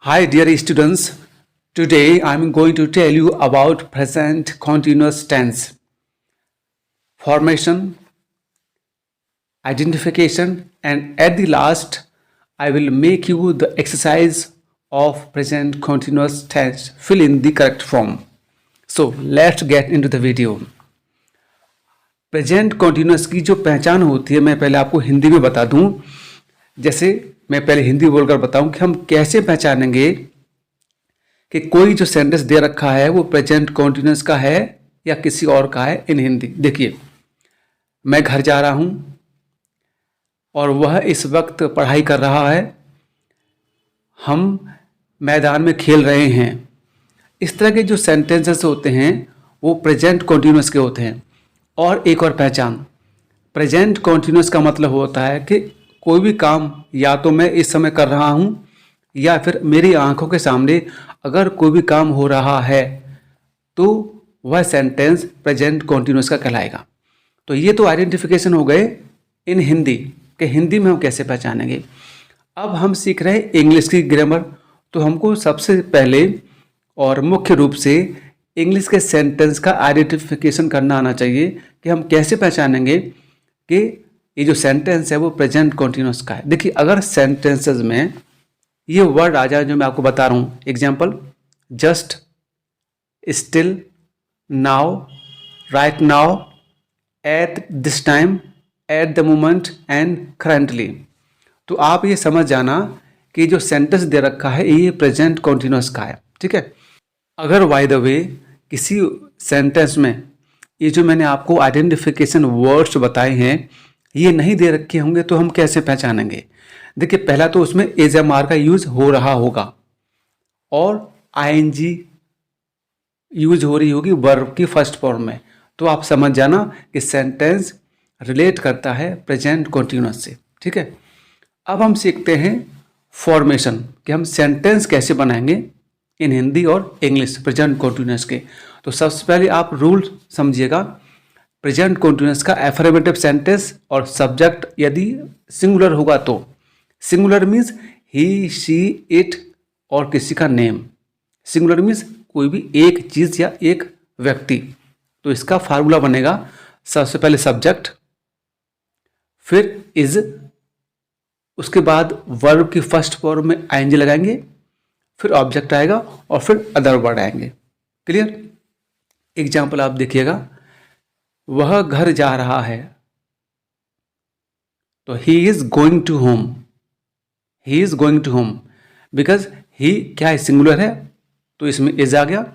Hi dear students, today I am going to tell you about present continuous tense. Formation, identification, and at the last I will make you the exercise of present continuous tense. Fill in the correct form. So let's get into the video. Present continuous की जो पहचान होती है मैं पहले आपको हिंदी में बता दूं। जैसे मैं पहले हिंदी बोलकर बताऊं कि हम कैसे पहचानेंगे कि कोई जो सेंटेंस दे रखा है वो प्रेजेंट कॉन्टिन्यूस का है या किसी और का है इन हिंदी। देखिए, मैं घर जा रहा हूं और वह इस वक्त पढ़ाई कर रहा है, हम मैदान में खेल रहे हैं। इस तरह के जो सेंटेंसेस होते हैं वो प्रेजेंट कॉन्टिन्यूस के होते हैं। और एक और पहचान, प्रेजेंट कॉन्टिन्यूस का मतलब होता है कि कोई भी काम या तो मैं इस समय कर रहा हूं या फिर मेरी आंखों के सामने अगर कोई भी काम हो रहा है तो वह सेंटेंस प्रेजेंट कॉन्टिन्यूस का कहलाएगा। तो ये तो आइडेंटिफिकेशन हो गए इन हिंदी के, हिंदी में हम कैसे पहचानेंगे। अब हम सीख रहे हैं इंग्लिश की ग्रामर। तो हमको सबसे पहले और मुख्य रूप से इंग्लिश के सेंटेंस का आइडेंटिफिकेशन करना आना चाहिए कि हम कैसे पहचानेंगे कि ये जो सेंटेंस है वो प्रेजेंट कॉन्टिन्यूस का है। देखिए, अगर सेंटेंसेस में ये वर्ड आ जाए जो मैं आपको बता रहा हूँ, example just, still, now, right now, eight this time, at the moment and currently, तो आप ये समझ जाना कि जो सेंटेंस दे रखा है ये प्रेजेंट कॉन्टिन्यूस का है। ठीक है। अगर बाय द वे किसी सेंटेंस में ये जो मैंने आपको आइडेंटिफिकेशन वर्ड्स बताए हैं ये नहीं दे रखे होंगे तो हम कैसे पहचानेंगे। देखिए, पहला तो उसमें एज एम आर का यूज हो रहा होगा और आईएनजी यूज हो रही होगी वर्ब की फर्स्ट फॉर्म में, तो आप समझ जाना कि सेंटेंस रिलेट करता है प्रेजेंट कॉन्टिन्यूस से। ठीक है। अब हम सीखते हैं फॉर्मेशन कि हम सेंटेंस कैसे बनाएंगे इन हिंदी और इंग्लिश प्रेजेंट कॉन्टिन्यूस के। तो सबसे पहले आप रूल समझिएगा। प्रेजेंट कॉन्टिन्यूस का एफर्मेटिव सेंटेंस और सब्जेक्ट यदि सिंगुलर होगा तो singular means he, she, it और किसी का नेम। सिंगुलर मीन्स कोई भी एक चीज़ या एक व्यक्ति। तो इसका फार्मूला बनेगा सबसे पहले सब्जेक्ट, फिर इज, उसके बाद वर्ब की फर्स्ट फॉर्म में आईएनजी लगाएंगे, फिर ऑब्जेक्ट आएगा और फिर अदर वर्ड आएंगे। क्लियर। एग्जाम्पल आप देखिएगा, वह घर जा रहा है तो he is going to home, he is going to home because he क्या है, सिंगुलर है तो इसमें इज आ गया।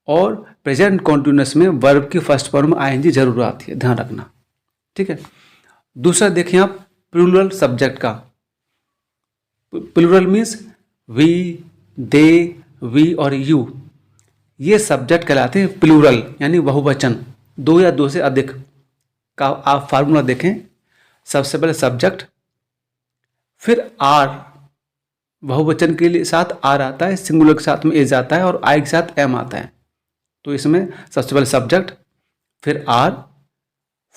और प्रेजेंट कॉन्टिन्यूस में वर्ब की फर्स्ट फॉर्म में आईएनजी जरूर आती है, ध्यान रखना। ठीक है। दूसरा देखिए आप प्लूरल सब्जेक्ट का। Plural means we, they, we और यू, ये सब्जेक्ट कहलाते हैं प्लूरल यानी बहुवचन, दो या दो से अधिक का। आप फार्मूला देखें, सबसे पहले सब्जेक्ट, फिर आर, बहुवचन के लिए साथ आर आता है, सिंगुलर के साथ में एज आता है और आई के साथ एम आता है। तो इसमें सबसे पहले सब्जेक्ट, फिर आर,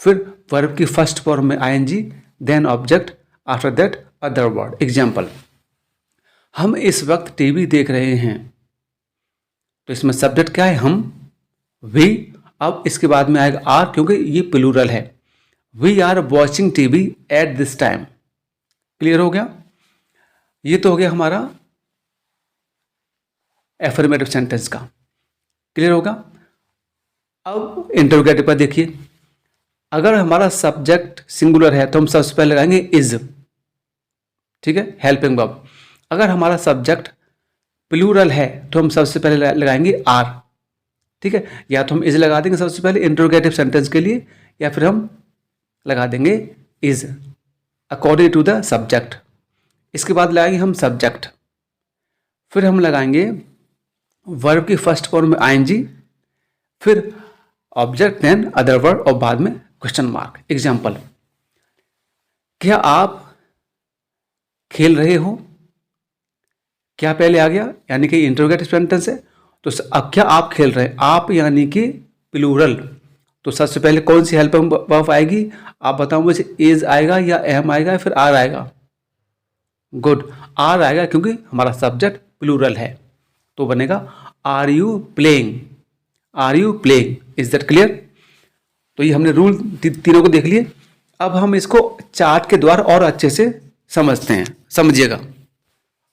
फिर वर्ब की फर्स्ट फॉर्म में ING, then object, after that other word. Example, हम इस वक्त टीवी देख रहे हैं तो इसमें सब्जेक्ट क्या है, हम, वी। अब इसके बाद में आएगा आर क्योंकि ये प्लूरल है। We are watching TV at this time. Clear हो गया। ये तो हो गया हमारा एफर्मेटिव सेंटेंस का। क्लियर होगा। अब इंटरोगेटिव पर देखिए, अगर हमारा सब्जेक्ट सिंगुलर है तो हम सबसे पहले लगाएंगे इज। ठीक है, हेल्पिंग वर्ब। अगर हमारा सब्जेक्ट प्लूरल है तो हम सबसे पहले लगाएंगे आर। ठीक है, या तो हम इज लगा देंगे सबसे पहले इंटरोगेटिव सेंटेंस के लिए, या फिर हम लगा देंगे is according to the subject. इसके बाद लगाएंगे हम सब्जेक्ट, फिर हम लगाएंगे वर्ब की फर्स्ट फॉर्म में आईएनजी, फिर ऑब्जेक्ट, देन अदर वर्ड और बाद में क्वेश्चन मार्क। एग्जाम्पल, क्या आप खेल रहे हो, क्या पहले आ गया यानी कि इंटरोगेटिव सेंटेंस है। तो अब क्या आप खेल रहे हैं, आप यानी कि प्लूरल, तो सबसे पहले कौन सी हेल्पिंग वर्ब आएगी आप बताओ मुझे, इज आएगा या एम आएगा या फिर आर आएगा। गुड, आर आएगा क्योंकि हमारा सब्जेक्ट प्लूरल है, तो बनेगा are you playing, are you playing. Is that clear? तो ये हमने रूल तीनों को देख लिए। अब हम इसको चार्ट के द्वारा और अच्छे से समझते हैं, समझिएगा।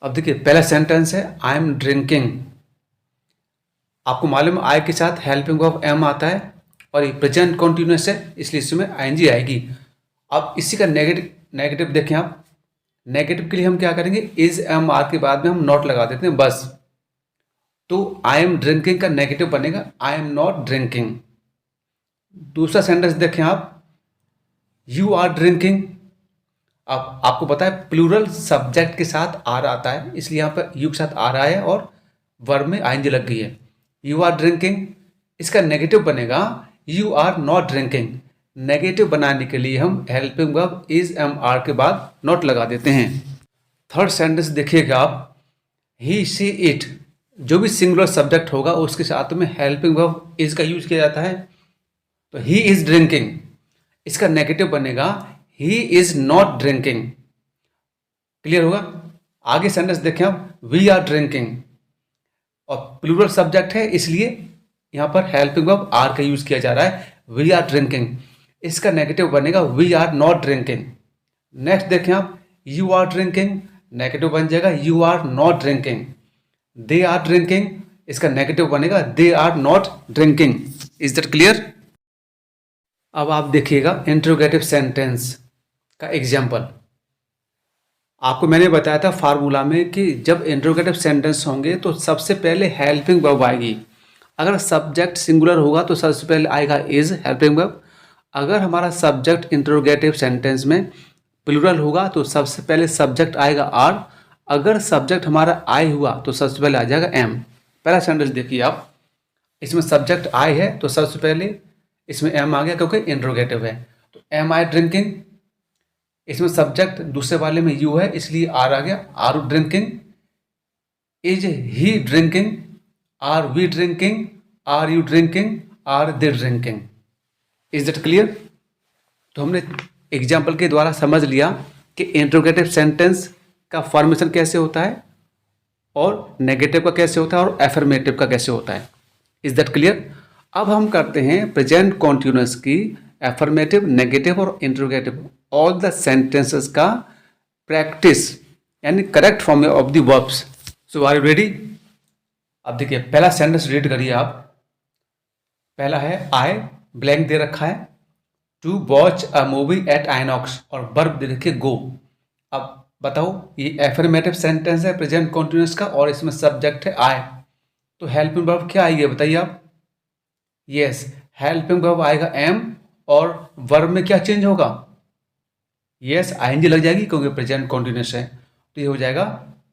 अब देखिए पहला सेंटेंस है आई एम ड्रिंकिंग। आपको मालूम है आई के साथ हेल्पिंग वर्ब एम आता है और ये प्रेजेंट कॉन्टिन्यूअस है, इसलिए इसमें आईएनजी आएगी। अब इसी का नेगेटिव देखें आप। नेगेटिव के लिए हम क्या करेंगे, इज एम आर के बाद में हम नॉट लगा देते हैं बस। तो आई एम ड्रिंकिंग का नेगेटिव बनेगा आई एम नॉट ड्रिंकिंग। दूसरा सेंटेंस देखें आप, यू आर ड्रिंकिंग। अब आपको पता है प्लूरल सब्जेक्ट के साथ आर आता है, इसलिए यहाँ पर यू के साथ आर आया है और वर्ब में आईएनजी लग गई है। यू आर ड्रिंकिंग, इसका नेगेटिव बनेगा you are not drinking. Negative बनाने के लिए हम helping verb is am are के बाद नॉट लगा देते हैं। थर्ड सेंटेंस देखिएगा आप, ही शी इट। जो भी सिंगुलर सब्जेक्ट होगा उसके साथ में हेल्पिंग वर्ब इज का यूज किया जाता है। तो ही इज ड्रिंकिंग, इसका नेगेटिव बनेगा he is not drinking. Clear होगा? आगे सेंटेंस देखें आप, वी आर ड्रिंकिंग और प्लूरल सब्जेक्ट है इसलिए यहाँ पर हेल्पिंग वर्ब आर का यूज किया जा रहा है, वी आर ड्रिंकिंग। इसका नेगेटिव बनेगा we are not drinking. Next देखें आप, यू आर ड्रिंकिंग, नेगेटिव बन जाएगा you are not drinking. They are drinking, इसका नेगेटिव बनेगा they are not drinking. Is that clear? अब आप देखिएगा इंट्रोगेटिव सेंटेंस का एग्जाम्पल। आपको मैंने बताया था फार्मूला में कि जब इंट्रोगेटिव सेंटेंस होंगे तो सबसे पहले हेल्पिंग वर्ब आएगी। अगर सब्जेक्ट सिंगुलर होगा तो सबसे पहले आएगा इज हेल्पिंग वर्ब। अगर हमारा सब्जेक्ट इंट्रोगेटिव सेंटेंस में प्लूरल होगा तो सबसे पहले सब्जेक्ट आएगा आर। अगर सब्जेक्ट हमारा आई हुआ तो सबसे पहले आ जाएगा एम। पहला सेंटेंस देखिए आप, इसमें सब्जेक्ट आई है तो सबसे पहले इसमें एम आ गया क्योंकि इंट्रोगेटिव है। तो एम आई ड्रिंकिंग, इसमें सब्जेक्ट दूसरे वाले में यू है इसलिए आर आ गया, are drinking. Is he drinking, are we drinking, are you drinking, are they drinking. Is that clear? तो हमने एग्जाम्पल के द्वारा समझ लिया कि इंट्रोगेटिव सेंटेंस का फॉर्मेशन कैसे होता है और नेगेटिव का कैसे होता है और एफर्मेटिव का कैसे होता है। Is that clear? अब हम करते हैं प्रेजेंट कॉन्टिन्यूअस की एफर्मेटिव, नेगेटिव और इंट्रोगेटिव ऑल द सेंटेंसेस का प्रैक्टिस यानी correct form of the verbs. So are you ready? अब देखिए पहला सेंटेंस रीड करिए आप। पहला है आई, ब्लैंक दे रखा है, to watch a movie at INOX और वर्ब दे रखिए गो। अब बताओ ये एफर्मेटिव सेंटेंस है प्रेजेंट कॉन्टिन्यूअस का और इसमें सब्जेक्ट है आई, तो हेल्पिंग वर्ब क्या आएगी बताइए आप? यस, हेल्पिंग वर्ब आएगा एम और वर्ब में क्या चेंज होगा? यस, आईएनजी लग जाएगी क्योंकि प्रेजेंट कॉन्टिन्यूअस है। तो ये हो जाएगा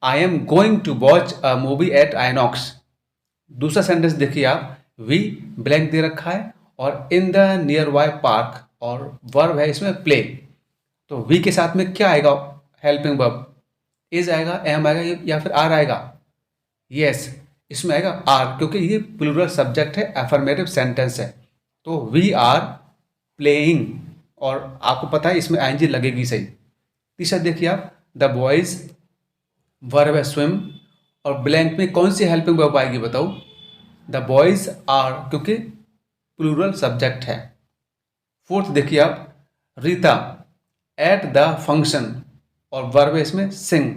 I am going to watch a movie at INOX. दूसरा सेंटेंस देखिए आप, वी ब्लैंक दे रखा है और in the near by park और वर्ब है इसमें प्ले। तो वी के साथ में क्या आएगा हेल्पिंग वर्ब? इज आएगा, एम आएगा या फिर आर आएगा? यस, इसमें आएगा आर क्योंकि ये प्लूरल सब्जेक्ट है, एफर्मेटिव सेंटेंस है। तो वी आर प्लेइंग और आपको पता है इसमें आईएनजी लगेगी सही। तीसरा देखिए आप, द बॉयज वर्ब है स्विम और ब्लैंक में कौन सी हेल्पिंग वर्ब आएगी बताओ? द बॉयज आर क्योंकि प्लूरल सब्जेक्ट है। फोर्थ देखिए आप, रीता एट द फंक्शन और वर्ब है इसमें सिंग।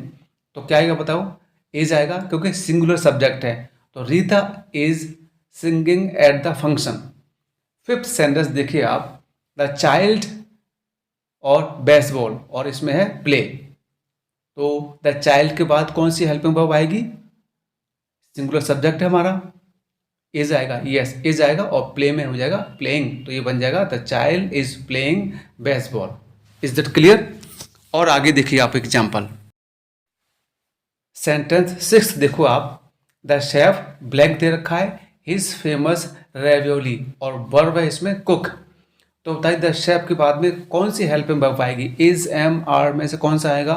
तो क्या आएगा बताओ? इज आएगा क्योंकि सिंगुलर सब्जेक्ट है। तो Rita is singing at the function. Fifth sentence देखिए आप, द चाइल्ड और बेसबॉल और इसमें है प्ले। तो द चाइल्ड के बाद कौन सी हेल्पिंग वर्ब आएगी? सिंगुलर सब्जेक्ट है हमारा, इज आएगा। यस, इज आएगा और प्ले में हो जाएगा प्लेइंग। तो ये बन जाएगा the child is playing baseball. Is that clear? और आगे देखिए आप एग्जाम्पल। सेंटेंस सिक्स देखो आप, द शेफ ब्लैंक दे रखा है, हिज फेमस रेवियोली और वर्ब है इसमें कुक। तो बताइए द शेफ के बाद में कौन सी हेल्पिंग वर्ब आएगी? इज, एम, आर में से कौन सा आएगा?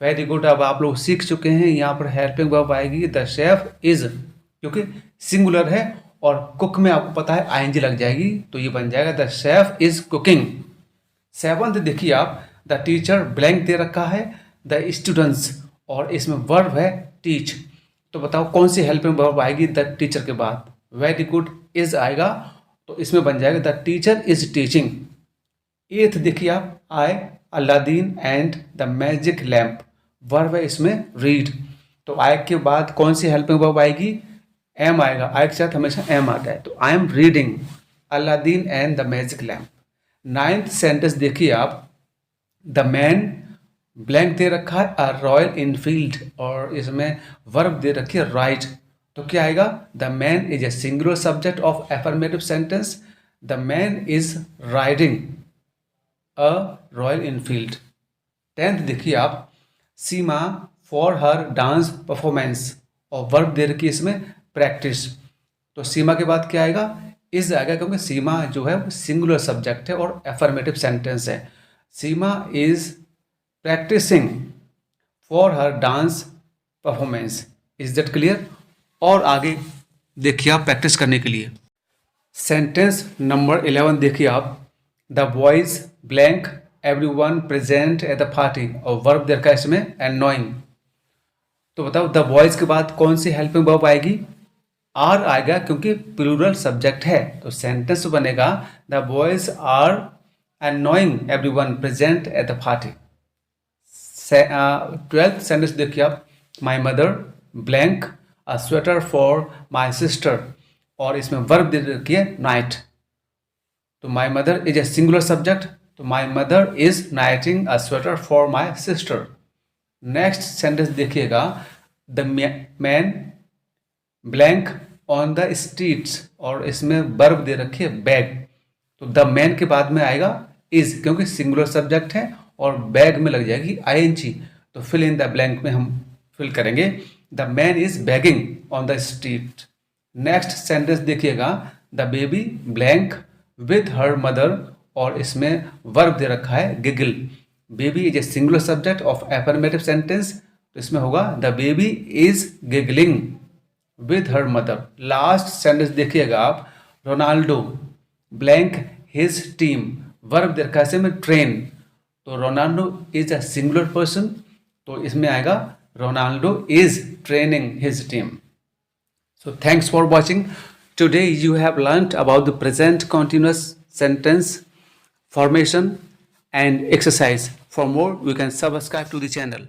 वेरी गुड, अब आप लोग सीख चुके हैं। यहाँ पर हेल्पिंग वर्ब आएगी द शेफ इज क्योंकि सिंगुलर है और कुक में आपको पता है आईएनजी लग जाएगी। तो ये बन जाएगा the chef is cooking. Seventh देखिए आप, द टीचर ब्लैंक दे रखा है, द स्टूडेंट्स और इसमें वर्ब है टीच। तो बताओ कौन सी हेल्पिंग वर्ब आएगी द टीचर के बाद? वेरी गुड, इज आएगा, तो इसमें बन जाएगा the teacher is teaching. Eighth देखिए आप, I Aladdin and the magic lamp, verb है इसमें रीड, तो आई के बाद कौन सी हेल्पिंग वर्ब आएगी? एम आएगा, आई के साथ हमेशा एम आता है, तो I am reading Aladdin and the magic lamp. Ninth sentence देखिए आप, द मैन ब्लैंक दे रखा है अ रॉयल इनफील्ड, और इसमें वर्ब दे रखी है राइट, तो क्या आएगा? The man is a singular subject of affirmative sentence, the man is riding a royal Enfield. Tenth देखिए आप, सीमा फॉर हर डांस परफॉर्मेंस, और वर्ब दे रखी है इसमें प्रैक्टिस, तो सीमा के बाद क्या आएगा? इज आएगा, क्योंकि सीमा जो है वो सिंगुलर सब्जेक्ट है और एफर्मेटिव सेंटेंस है। Seema is practising for her dance performance, is that clear? और आगे देखिए आप प्रैक्टिस करने के लिए सेंटेंस नंबर 11 देखिए आप, the boys blank everyone present at the party, और वर्ब दे रखा है इसमें एनोइंग, तो बताओ द बॉयज के बाद कौन सी हेल्पिंग वर्ब आएगी? आर आएगा, क्योंकि प्लूरल सब्जेक्ट है, तो सेंटेंस बनेगा the boys are annoying everyone present at the party। 12th sentence देखिए आप, my mother blank a sweater for my sister, और इसमें वर्ब दे रखी है नाइट, तो my mother is a singular subject, तो my mother is knitting a sweater for my sister. Next sentence देखिएगा, the man blank on the streets, और इसमें वर्ब दे रखी है बैग, तो द मैन के बाद में आएगा इज, क्योंकि सिंगुलर सब्जेक्ट है, और बैग में लग जाएगी आईएनजी, तो फिल इन द ब्लैंक में हम फिल करेंगे the man is begging on the street. Next sentence देखिएगा, the baby blank with her mother, और इसमें वर्ब दे रखा है giggle, baby is a singular subject of affirmative sentence, तो इसमें होगा the baby is giggling with her mother. Last sentence देखिएगा आप, Ronaldo blank his team, verb दे रखा है इसमें ट्रेन, तो Ronaldo is a singular person, तो इसमें आएगा Ronaldo is training his team. So thanks for watching. Today you have learnt about the present continuous sentence formation and exercise. For more, you can subscribe to the channel.